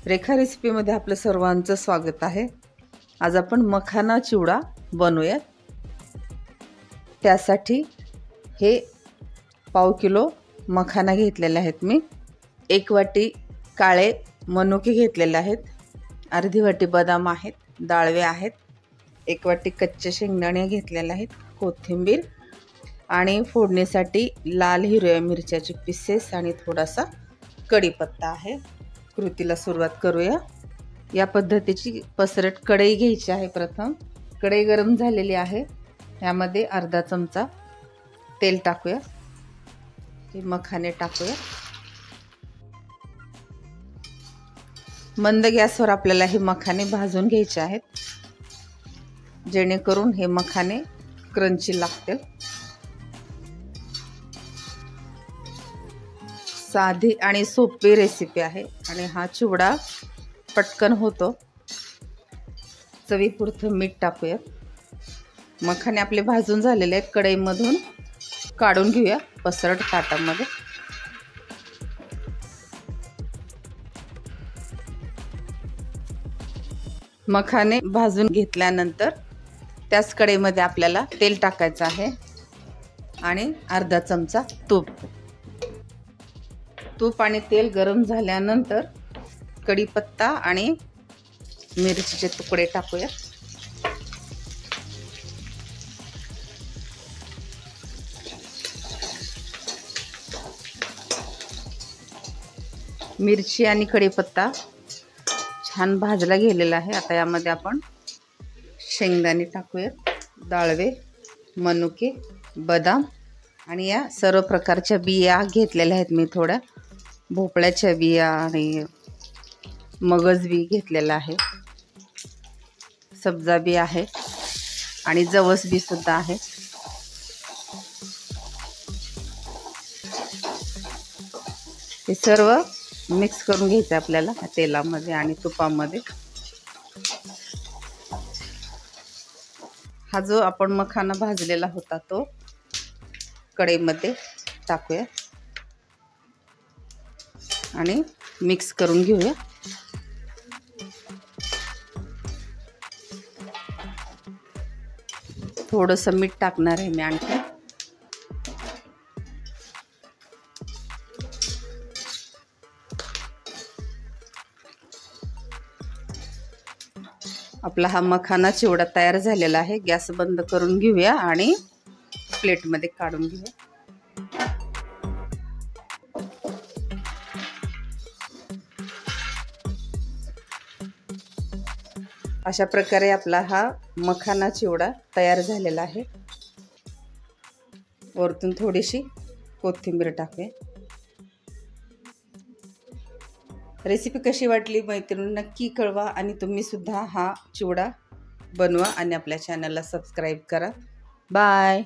रेखा रेसिपीमध्ये आपलं सर्वांचं स्वागत आहे। आज आपण मखाना चिवडा बनवूया। त्यासाठी हे पाव किलो मखाना घेतलेले आहेत मी। 1 वाटी काळे मनुके घेतलेले आहेत, अर्धी वाटी बदाम आहेत, डाळवे आहेत, 1 वाटी कच्चे शेंगदाणे घेतलेले आहेत, कोथिंबीर आणि फोडणीसाठी लाल हिरव्या मिरच्याचे पीसेस आणि थोडासा कढीपत्ता आहे। कृतीला सुरुवात करूया। या पद्धतीची पसरट कढई घ्यायची आहे। प्रथम कढई गरम झालेली आहे, यामध्ये अर्धा चमचा तेल टाकूया। हे मखाने टाकूया। मंद गॅसवर आपल्याला हे मखाने भाजून घ्यायचे आहेत, जेणेकरून हे मखाने क्रंची लागतील। साधी आणि सोपी रेसिपी आहे आणि हा चिवडा पटकन होतो। चवीपुरतं मीठ टाकूया। मखाने आपले भाजून झालेले आहेत, कढईमधून काढून घेऊया पसरट ताटामध्ये। मखाने भाजून घेतल्यानंतर त्याच कढईमध्ये आपल्याला तेल टाकायचं आहे आणि अर्धा चमचा तूप आणि तेल गरम झाल्यानंतर कढीपत्ता आणि मिरचीचे तुकडे टाकूया। मिरची आणि कढीपत्ता छान भाजला गेलेला आहे। आता यामध्ये आपण शेंगदाणे टाकूया, डाळवे, मनुके, बदाम आणि या सर्व प्रकारच्या बिया घेतलेल्या आहेत मी। थोड्या भोपळ्याच्या बिया आणि मगज बी घेतलेला आहे, सब्जा बी आहे आणि जवस बी सुद्धा आहे। हे सर्व मिक्स करून घ्यायचं आपल्याला तेलामध्ये आणि तुपामध्ये। हा जो आपण मखाना भाजलेला होता तो कढईमध्ये टाकूया आणि मिक्स करून घेऊया। थोडंसं मीठ टाकणार आहे मी आणखी। आपला हा मखाना चिवडा तयार झालेला आहे। गॅस बंद करून घेऊया आणि प्लेटमध्ये काढून घेऊया। अशा प्रकारे आपला हा मखाना चिवडा तयार झालेला आहे। वरतून थोडीशी कोथिंबीर टाकूया। रेसिपी कशी वाटली मैत्रिणींनो नक्की कळवा आणि तुम्ही सुद्धा हा चिवडा बनवा आणि आपल्या चॅनलला सबस्क्राईब करा। बाय।